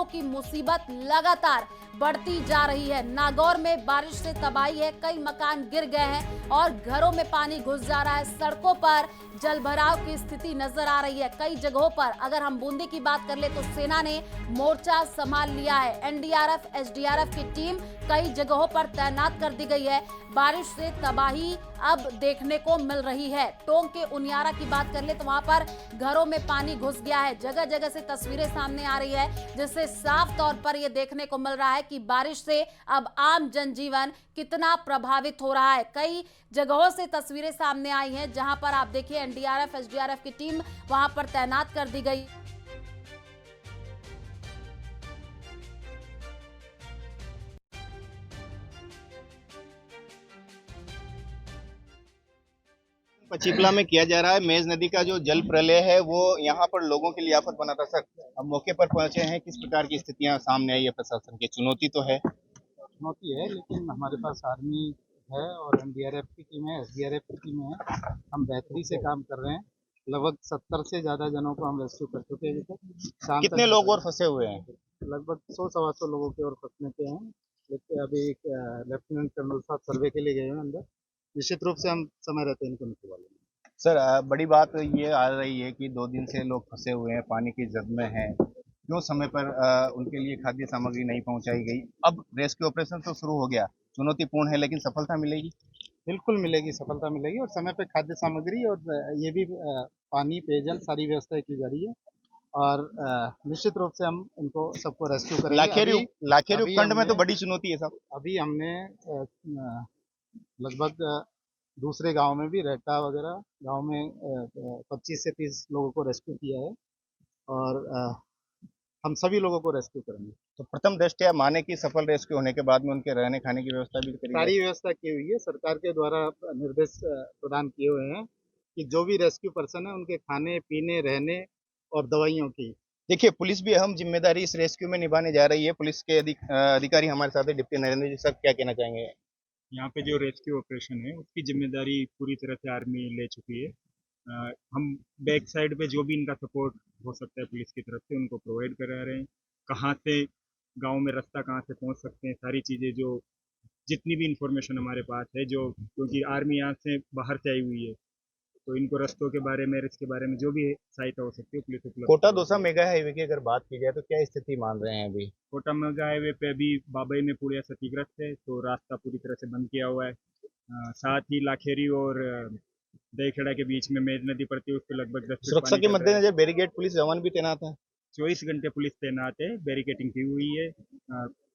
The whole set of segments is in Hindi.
बच्चों की मुसीबत लगातार बढ़ती जा रही है। नागौर में बारिश से तबाही है, कई मकान गिर गए हैं और घरों में पानी घुस जा रहा है। सड़कों पर जलभराव की स्थिति नजर आ रही है कई जगहों पर। अगर हम बूंदी की बात कर ले तो सेना ने मोर्चा संभाल लिया है। एनडीआरएफ, एसडीआरएफ की टीम कई जगहों पर तैनात कर दी गई है। बारिश से तबाही अब देखने को मिल रही है। टोंक के उनियारा की बात कर ले तो वहां पर घरों में पानी घुस गया है। जगह जगह से तस्वीरें सामने आ रही है जिससे साफ तौर पर यह देखने को मिल रहा है कि बारिश से अब आम जनजीवन कितना प्रभावित हो रहा है। कई जगहों से तस्वीरें सामने आई हैं जहां पर आप देखिए एनडीआरएफ, एसडीआरएफ की टीम वहां पर तैनात कर दी गई। पचीपला में किया जा रहा है। मेज नदी का जो जल प्रलय है वो यहाँ पर लोगों के लिए आफत बना था। सर, अब मौके पर पहुंचे हैं, किस प्रकार की स्थितियां सामने आई है? प्रशासन की चुनौती तो है, लेकिन हमारे पास आर्मी है और एनडीआरएफ की टीम है, एसडीआरएफ की टीम है। हम बेहतरी से काम कर रहे हैं। लगभग 70 से ज्यादा जनों को हम रेस्क्यू कर चुके हैं अभी तक। शाम कितने तक लोग और फंसे हुए हैं? लगभग 100-125 लोगों के और फंसने के हैं। लेकिन अभी एक लेफ्टिनेंट कर्नल साहब सर्वे के लिए गए हैं अंदर। निश्चित रूप से हम समय रहते इनको निकलवा लेंगे। सर, बड़ी बात ये आ रही है कि 2 दिन से लोग फंसे हुए हैं, पानी की जद में हैं। क्यों समय पर उनके लिए खाद्य सामग्री नहीं पहुंचाई गई? अब रेस्क्यू ऑपरेशन तो शुरू हो गया, चुनौतीपूर्ण है लेकिन सफलता मिलेगी? बिल्कुल मिलेगी, सफलता मिलेगी और समय पे खाद्य सामग्री और ये भी पानी, पेयजल सारी व्यवस्था की जा रही है और निश्चित रूप से हम इनको सबको रेस्क्यू करेंगे। लाखेरी उपखंड में तो बड़ी चुनौती है साहब। अभी हमने लगभग दूसरे गांव में भी, रेटा वगैरह गांव में 25 से 30 लोगों को रेस्क्यू किया है और हम सभी लोगों को रेस्क्यू करेंगे। तो प्रथम दृष्टया माने कि सफल रेस्क्यू होने के बाद में उनके रहने खाने की व्यवस्था भी करी सारी व्यवस्था की हुई है। सरकार के द्वारा निर्देश प्रदान किए हुए हैं कि जो भी रेस्क्यू पर्सन है उनके खाने पीने, रहने और दवाइयों की। देखिए, पुलिस भी अहम जिम्मेदारी इस रेस्क्यू में निभाने जा रही है। पुलिस के अधिकारी हमारे साथ है, डिप्टी नरेंद्र जी। सब क्या कहना चाहेंगे? यहाँ पे जो रेस्क्यू ऑपरेशन है उसकी जिम्मेदारी पूरी तरह से आर्मी ले चुकी है। हम बैक साइड पे जो भी इनका सपोर्ट हो सकता है पुलिस की तरफ से उनको प्रोवाइड करा रहे हैं। कहाँ से गांव में रास्ता कहाँ से पहुंच सकते हैं, सारी चीज़ें जो जितनी भी इंफॉर्मेशन हमारे पास है, जो क्योंकि आर्मी यहाँ से बाहर से आई हुई है तो इनको रास्तों के बारे में, इसके बारे में जो भी सहायता हो सकती है पुलिस उपलब्ध। कोटा दौसा मेगा हाईवे की अगर बात की जाए तो क्या स्थिति मान रहे हैं अभी? कोटा मेगा हाईवे पे अभी बाबई में पुलिया क्षतिग्रस्त है तो रास्ता पूरी तरह से बंद किया हुआ है। साथ ही लाखेरी और दहीखेड़ा के बीच में मेज नदी पड़ती है, उस पर लगभग 10 सुरक्षा के मद्देनजर बैरिकेड पुलिस जवान भी तैनात है। 24 घंटे पुलिस तैनात है, बैरिकेटिंग की हुई है,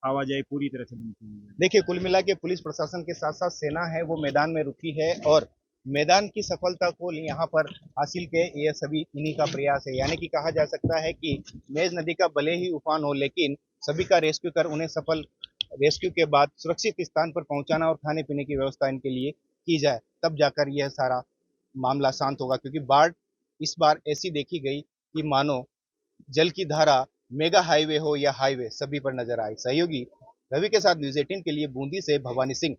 आवाजाही पूरी तरह से बंद की हुई है। देखिए, कुल मिला के पुलिस प्रशासन के साथ साथ सेना है वो मैदान में रुकी है और मैदान की सफलता को यहाँ पर हासिल के ये सभी इन्हीं का प्रयास है। यानी कि कहा जा सकता है कि मेज नदी का भले ही उफान हो लेकिन सभी का रेस्क्यू कर उन्हें सफल रेस्क्यू के बाद सुरक्षित स्थान पर पहुंचाना और खाने पीने की व्यवस्था इनके लिए की जाए, तब जाकर यह सारा मामला शांत होगा। क्योंकि बाढ़ इस बार ऐसी देखी गई कि मानो जल की धारा मेगा हाईवे हो या हाईवे सभी पर नजर आई। सहयोगी रवि के साथ न्यूज़ 18 के लिए बूंदी से भवानी सिंह।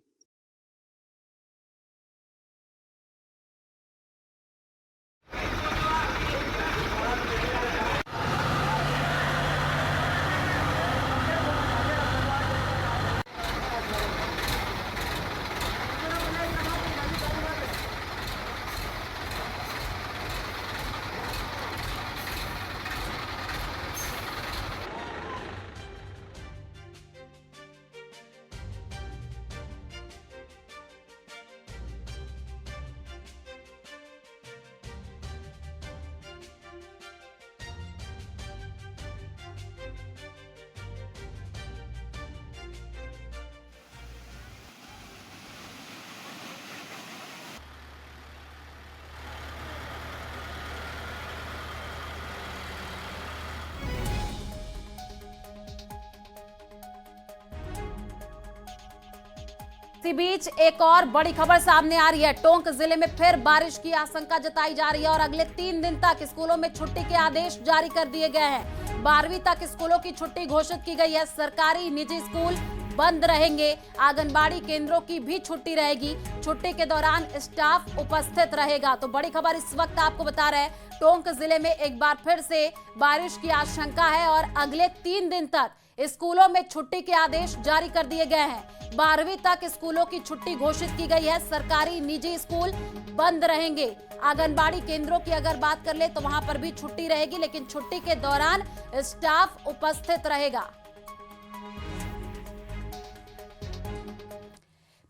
इसी बीच एक और बड़ी खबर सामने आ रही है। टोंक जिले में फिर बारिश की आशंका जताई जा रही है और अगले 3 दिन तक स्कूलों में छुट्टी के आदेश जारी कर दिए गए हैं। 12वीं तक स्कूलों की छुट्टी घोषित की गई है। सरकारी, निजी स्कूल बंद रहेंगे। आंगनबाड़ी केंद्रों की भी छुट्टी रहेगी। छुट्टी के दौरान स्टाफ उपस्थित रहेगा। तो बड़ी खबर इस वक्त आपको बता रहे हैं, टोंक जिले में एक बार फिर से बारिश की आशंका है और अगले 3 दिन तक स्कूलों में छुट्टी के आदेश जारी कर दिए गए हैं। 12वीं तक स्कूलों की छुट्टी घोषित की गई है। सरकारी निजी स्कूल बंद रहेंगे। आंगनबाड़ी केंद्रों की अगर बात कर ले तो वहां पर भी छुट्टी रहेगी, लेकिन छुट्टी के दौरान स्टाफ उपस्थित रहेगा।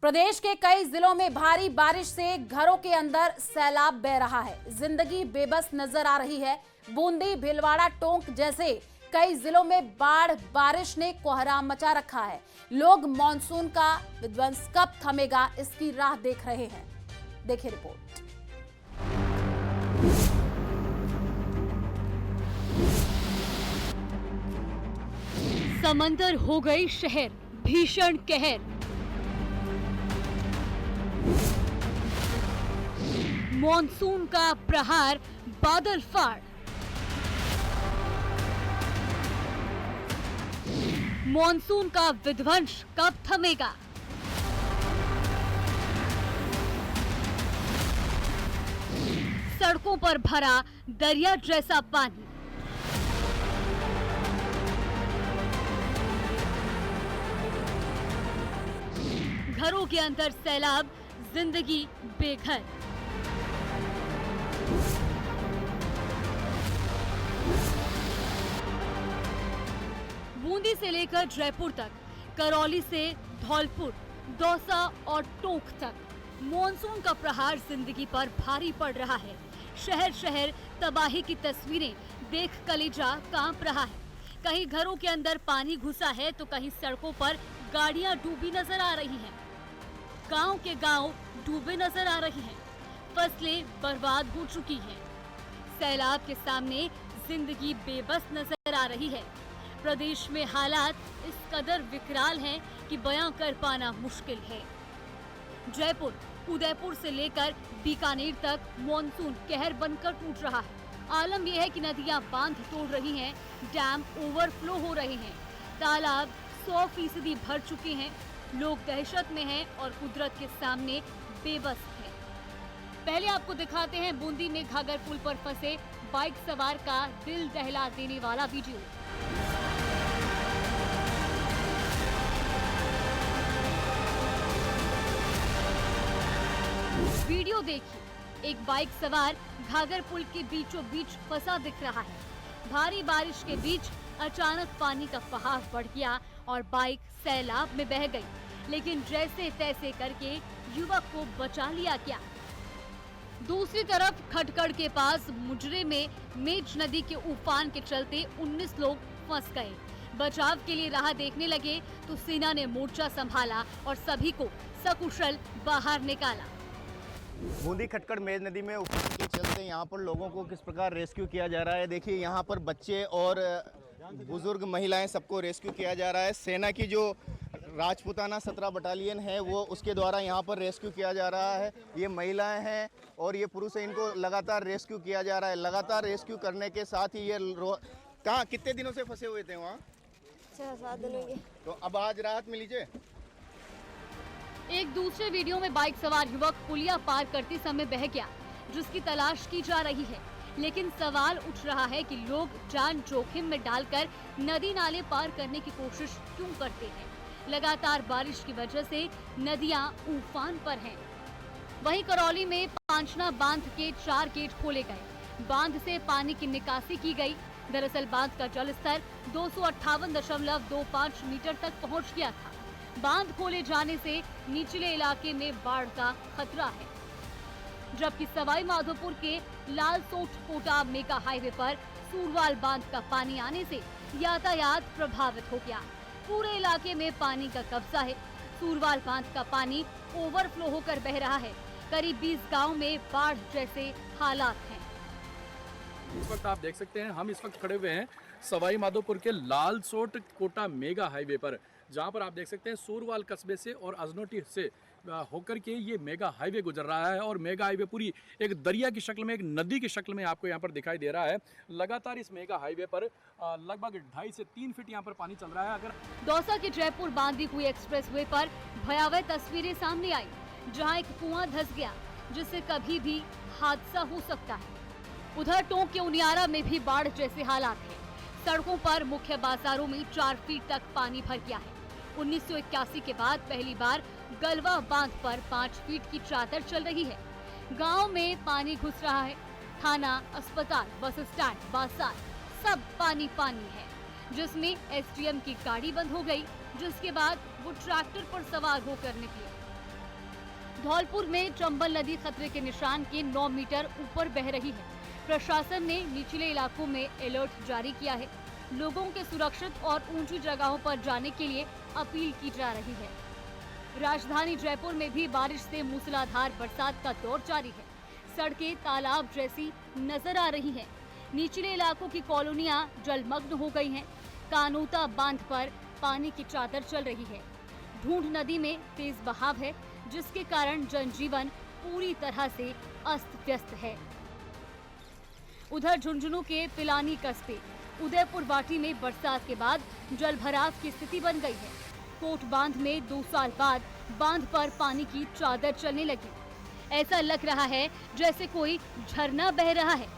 प्रदेश के कई जिलों में भारी बारिश से घरों के अंदर सैलाब बह रहा है। जिंदगी बेबस नजर आ रही है। बूंदी, भीलवाड़ा, टोंक जैसे कई जिलों में बाढ़ बारिश ने कोहराम मचा रखा है। लोग मॉनसून का विध्वंस कब थमेगा इसकी राह देख रहे हैं। देखिए रिपोर्ट। समंदर हो गई शहर, भीषण कहर। मॉनसून का प्रहार, बादल फाड़। मॉनसून का विध्वंस कब थमेगा? सड़कों पर भरा दरिया जैसा पानी। घरों के अंदर सैलाब, जिंदगी बेघर। बूंदी से लेकर जयपुर तक, करौली से धौलपुर, दौसा और टोंक तक मॉनसून का प्रहार जिंदगी पर भारी पड़ रहा है। शहर शहर तबाही की तस्वीरें देख कलेजा कांप रहा है। कहीं घरों के अंदर पानी घुसा है तो कहीं सड़कों पर गाड़ियां डूबी नजर आ रही हैं। गांव के गांव डूबे नजर आ रहे हैं। फसलें बर्बाद हो चुकी हैं। सैलाब के सामने जिंदगी बेबस नजर आ रही है। प्रदेश में हालात इस कदर विकराल हैं कि बयां कर पाना मुश्किल है। जयपुर, उदयपुर से लेकर बीकानेर तक मॉनसून कहर बनकर टूट रहा है। आलम यह है कि नदियां बांध तोड़ रही हैं, डैम ओवरफ्लो हो रहे हैं, तालाब 100% भर चुके हैं। लोग दहशत में हैं और कुदरत के सामने बेबस हैं। पहले आपको दिखाते हैं बूंदी में घाघर पुल पर फंसे बाइक सवार का दिल दहला देने वाला वीडियो। वीडियो देखिए, एक बाइक सवार घाघर पुल के बीचों बीच फंसा दिख रहा है। भारी बारिश के बीच अचानक पानी का बहाव बढ़ गया और बाइक सैलाब में बह गई, लेकिन जैसे तैसे करके युवक को बचा लिया गया। दूसरी तरफ खटकड़ के पास मुजरे में मेज नदी के उफान के चलते 19 लोग फंस गए। बचाव के लिए राह देखने लगे तो सेना ने मोर्चा संभाला और सभी को सकुशल बाहर निकाला। बूंदी खटकड़ मेज नदी में उफान के चलते यहाँ पर लोगों को किस प्रकार रेस्क्यू किया जा रहा है। देखिए यहाँ पर बच्चे और बुजुर्ग, महिलाएं, सबको रेस्क्यू किया जा रहा है। सेना की जो राजपूताना 17 बटालियन है वो उसके द्वारा यहाँ पर रेस्क्यू किया जा रहा है। ये महिलाएं हैं और ये पुरुष हैं, इनको लगातार रेस्क्यू किया जा रहा है। लगातार रेस्क्यू करने के साथ ही ये कहाँ कितने दिनों से फंसे हुए थे वहाँ? 6-7 दिन हो गए। तो अब आज राहत मिली जे? एक दूसरे वीडियो में बाइक सवार युवक पुलिया पार करते समय बह गया, जिसकी तलाश की जा रही है। लेकिन सवाल उठ रहा है कि लोग जान जोखिम में डालकर नदी नाले पार करने की कोशिश क्यों करते हैं। लगातार बारिश की वजह से नदियां उफान पर हैं। वहीं करौली में पांचना बांध के 4 गेट खोले गए। बांध से पानी की निकासी की गई। दरअसल बांध का जलस्तर 258.25 मीटर तक पहुंच गया था। बांध खोले जाने से निचले इलाके में बाढ़ का खतरा है। जबकि सवाई माधोपुर के लालसोट कोटा मेगा हाईवे पर सूरवाल बांध का पानी आने से यातायात प्रभावित हो गया। पूरे इलाके में पानी का कब्जा है। सूरवाल बांध का पानी ओवरफ्लो होकर बह रहा है। करीब 20 गांव में बाढ़ जैसे हालात हैं। इस वक्त आप देख सकते हैं, हम इस वक्त खड़े हुए हैं सवाई माधोपुर के लालसोट कोटा मेगा हाईवे पर, जहां पर आप देख सकते हैं सूरवाल कस्बे से और अजनोटी से होकर के ये मेगा हाईवे गुजर रहा है और मेगा हाईवे पूरी एक दरिया की शक्ल में, एक नदी की शक्ल में आपको यहाँ पर दिखाई दे रहा है। लगातार इस मेगा हाईवे पर लगभग 2.5 से 3 फीट यहाँ पर पानी चल रहा है। अगर दौसा के जयपुर बांदी हुई एक्सप्रेसवे पर भयावह तस्वीरें सामने आई, जहां एक कुआं धंस गया जिससे कभी भी हादसा हो सकता है। उधर टोंक के उनियारा में भी बाढ़ जैसे हालात हैं। सड़कों पर मुख्य बाजारों में 4 फीट तक पानी भर गया है। 1981 के बाद पहली बार गलवा बांध पर 5 फीट की चादर चल रही है। गांव में पानी घुस रहा है। थाना, अस्पताल, बस स्टैंड, बाजार सब पानी पानी है, जिसमें एसडीएम की गाड़ी बंद हो गई, जिसके बाद वो ट्रैक्टर पर सवार होकर निकले। धौलपुर में चंबल नदी खतरे के निशान के 9 मीटर ऊपर बह रही है। प्रशासन ने निचले इलाकों में अलर्ट जारी किया है। लोगों के सुरक्षित और ऊंची जगहों पर जाने के लिए अपील की जा रही है। राजधानी जयपुर में भी बारिश से मूसलाधार बरसात का दौर जारी है। सड़कें तालाब जैसी नजर आ रही हैं। निचले इलाकों की कॉलोनियां जलमग्न हो गई हैं। कानोता बांध पर पानी की चादर चल रही है। ढूंढ नदी में तेज बहाव है, जिसके कारण जनजीवन पूरी तरह से अस्त व्यस्त है। उधर झुंझुनू के पिलानी कस्बे उदयपुर वाटी में बरसात के बाद जलभराव की स्थिति बन गई है। कोट बांध में 2 साल बाद बांध पर पानी की चादर चलने लगी। ऐसा लग रहा है जैसे कोई झरना बह रहा है।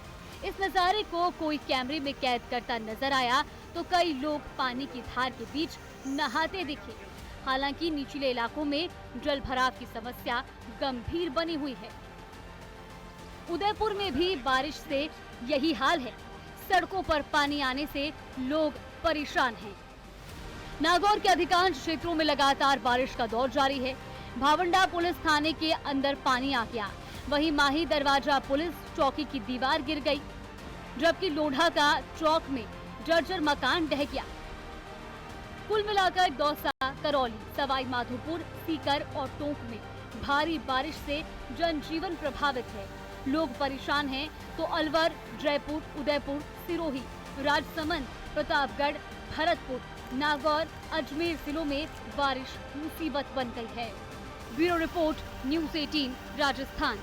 इस नजारे को कोई कैमरे में कैद करता नजर आया तो कई लोग पानी की धार के बीच नहाते दिखे। हालांकि निचले इलाकों में जलभराव की समस्या गंभीर बनी हुई है। उदयपुर में भी बारिश से यही हाल है। सड़कों पर पानी आने से लोग परेशान हैं। नागौर के अधिकांश क्षेत्रों में लगातार बारिश का दौर जारी है। भावंडा पुलिस थाने के अंदर पानी आ गया। वहीं माही दरवाजा पुलिस चौकी की दीवार गिर गई, जबकि लोढ़ा का चौक में जर्जर मकान ढह गया। कुल मिलाकर दौसा, करौली, सवाई माधोपुर, सीकर और टोंक में भारी बारिश से जनजीवन प्रभावित है। लोग परेशान हैं तो अलवर, जयपुर, उदयपुर, सिरोही, राजसमंद, प्रतापगढ़, भरतपुर, नागौर, अजमेर जिलों में बारिश मुसीबत बन गई है। Bureau report, news 18 Rajasthan.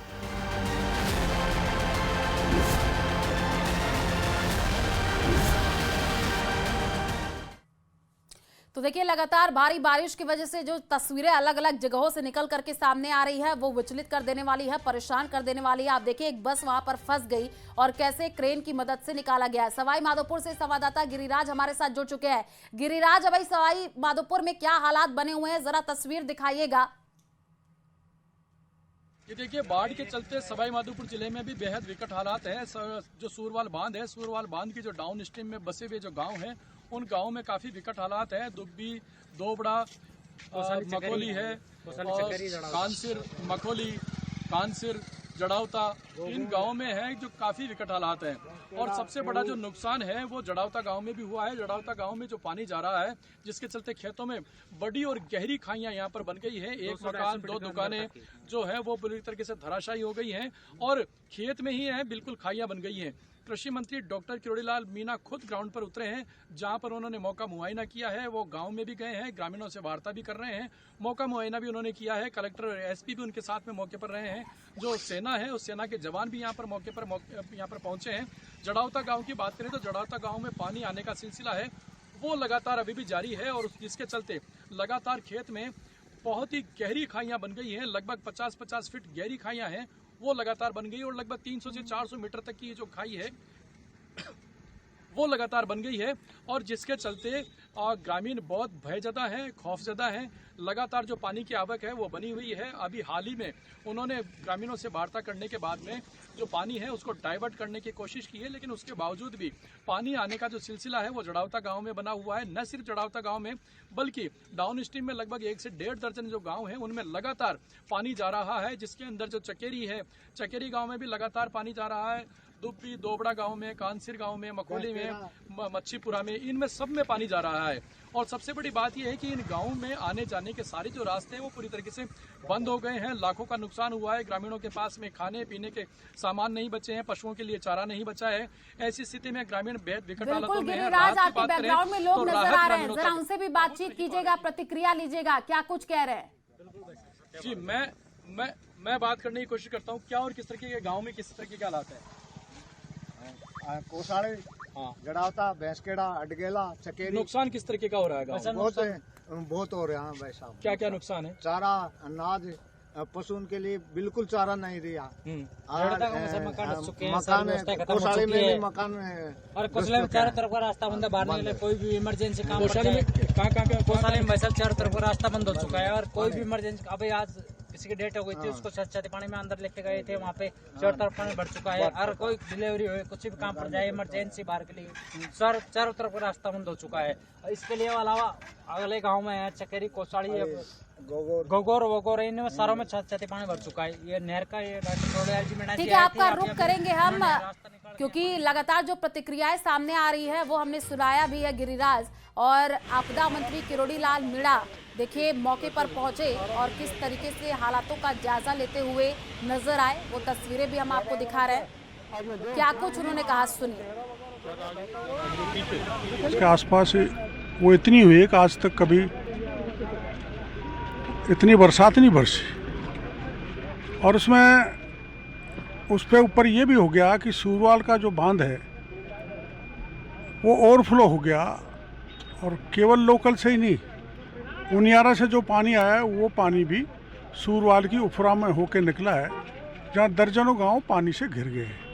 तो देखिए, लगातार भारी बारिश की वजह से जो तस्वीरें अलग अलग जगहों से निकल करके सामने आ रही है वो विचलित कर देने वाली है, परेशान कर देने वाली है। आप देखिए, एक बस वहां पर फंस गई और कैसे क्रेन की मदद से निकाला गया है। सवाई माधोपुर से संवाददाता गिरिराज हमारे साथ जुड़ चुके हैं। गिरिराज, अभी सवाई माधोपुर में क्या हालात बने हुए हैं, जरा तस्वीर दिखाइएगा। ये देखिए, बाढ़ के चलते सवाई माधोपुर जिले में भी बेहद विकट हालात है। जो सूरवाल बांध है, सूरवाल बांध की जो डाउन स्ट्रीम में बसे हुए जो गांव हैं, उन गांवों में काफी विकट हालात है। दुब्बी, दोबड़ा, मकोली है, कानसिर, मकोली, कानसिर, जड़ावता, इन गांवों में है जो काफी विकट हालात हैं। और सबसे बड़ा जो नुकसान है वो जड़ावता गांव में भी हुआ है। जड़ावता गांव में जो पानी जा रहा है, जिसके चलते खेतों में बड़ी और गहरी खाइयां यहाँ पर बन गई है। एक मकान, 2 दुकानें जो है वो पूरी तरीके से धराशायी हो गई हैं और खेत में ही है, बिल्कुल खाइयां बन गई हैं। कृषि मंत्री डॉक्टर किरोड़ीलाल मीणा खुद ग्राउंड पर उतरे हैं, जहां पर उन्होंने मौका मुआयना किया है। वो गांव में भी गए हैं, ग्रामीणों से वार्ता भी कर रहे हैं, मौका मुआयना भी उन्होंने किया है। कलेक्टर और एसपी भी उनके साथ में मौके पर रहे हैं। जो सेना है, उस सेना के जवान भी यहाँ पर मौके पर यहाँ पर पहुंचे हैं। जड़ावता गाँव की बात करें तो जड़ावता गाँव में पानी आने का सिलसिला है वो लगातार अभी भी जारी है और जिसके चलते लगातार खेत में बहुत ही गहरी खाइयां बन गई हैं। लगभग 50-50 फीट गहरी खाइयां हैं, वो लगातार बन गई और लगभग 300 से 400 मीटर तक की जो खाई है वो लगातार बन गई है। और जिसके चलते ग्रामीण बहुत भयजदा है, खौफजदा है। लगातार जो पानी की आवक है वो बनी हुई है। अभी हाल ही में उन्होंने ग्रामीणों से वार्ता करने के बाद में जो पानी है उसको डाइवर्ट करने की कोशिश की है, लेकिन उसके बावजूद भी पानी आने का जो सिलसिला है वो जड़ावता गांव में बना हुआ है। न सिर्फ जड़ावता गांव में बल्कि डाउन स्ट्रीम में लगभग 1 से 1.5 दर्जन जो गांव हैं उनमें लगातार पानी जा रहा है। जिसके अंदर जो चकेरी है, चकेरी गाँव में भी लगातार पानी जा रहा है। दुब्बी, दोबड़ा गांव में, कानसिर गांव में, मकोली में, मच्छीपुरा में, इनमें सब में पानी जा रहा है। और सबसे बड़ी बात यह है कि इन गांवों में आने जाने के सारे जो रास्ते हैं वो पूरी तरीके से बंद हो गए हैं। लाखों का नुकसान हुआ है। ग्रामीणों के पास में खाने पीने के सामान नहीं बचे हैं, पशुओं के लिए चारा नहीं बचा है। ऐसी स्थिति में ग्रामीण बेहद विकट हालतों में है। गिरिराज, आपके बैकग्राउंड में लोग नजर आ रहे हैं, जरा उनसे भी बातचीत कीजिएगा, प्रतिक्रिया लीजिएगा, क्या कुछ कह रहे हैं। जी मैं बात करने की कोशिश करता हूँ। क्या और किस तरीके के गांव में किस तरीके के हालात है? कोसाड़े, गड़ावता, भैंसखेड़ा, अडगेला, चकेरी। नुकसान किस तरीके का हो रहा है गांव में? बहुत हो रहा है भाई साहब। क्या क्या नुकसान है? चारा, अनाज, पशु के लिए बिल्कुल चारा नहीं दिया। कोसाड़ी में भी मकान और कोसले में चारों तरफ का रास्ता बंद है, बाहर निकले कोई भी इमरजेंसी काम कोसाड़ी में कहाँ कोसाली में सब चारों तरफ का रास्ता बंद हो चुका है। और कोई भी इमरजेंसी, अभी आज किसी की डेट हो गई थी, उसको छाती पानी में अंदर लेके गए थे, वहाँ पे चारों तरफ पानी भर चुका है। और कोई डिलीवरी हो, कुछ भी काम पर जाए इमरजेंसी बाहर के लिए, चारों तरफ का रास्ता बंद हो चुका है। इसके लिए अलावा अगले गाँव में है चकेरी, कोसाड़ी, गोगोर, इनमें सारों में छाती पानी भर चुका है। ये नहर का ये ठीक है, आपका रुख करेंगे हम, क्योंकि लगातार जो प्रतिक्रियाएं सामने आ रही है वो हमने सुनाया भी है। गिरिराज और आपदा मंत्री किरोड़ी लाल मीणा देखिए मौके पर पहुंचे और किस तरीके से हालातों का जायजा लेते हुए नजर आए, वो तस्वीरें भी हम आपको दिखा रहे हैं। क्या कुछ उन्होंने कहा, सुनिए। इसके आसपास वो इतनी हुई कि आज तक कभी इतनी बरसात नहीं बरसी। और उस पे ऊपर ये भी हो गया कि सूरवाल का जो बांध है वो ओवरफ्लो हो गया। और केवल लोकल से ही नहीं, उनियारा से जो पानी आया है वो पानी भी सूरवाल की उफरा में होके निकला है, जहाँ दर्जनों गांव पानी से घिर गए हैं।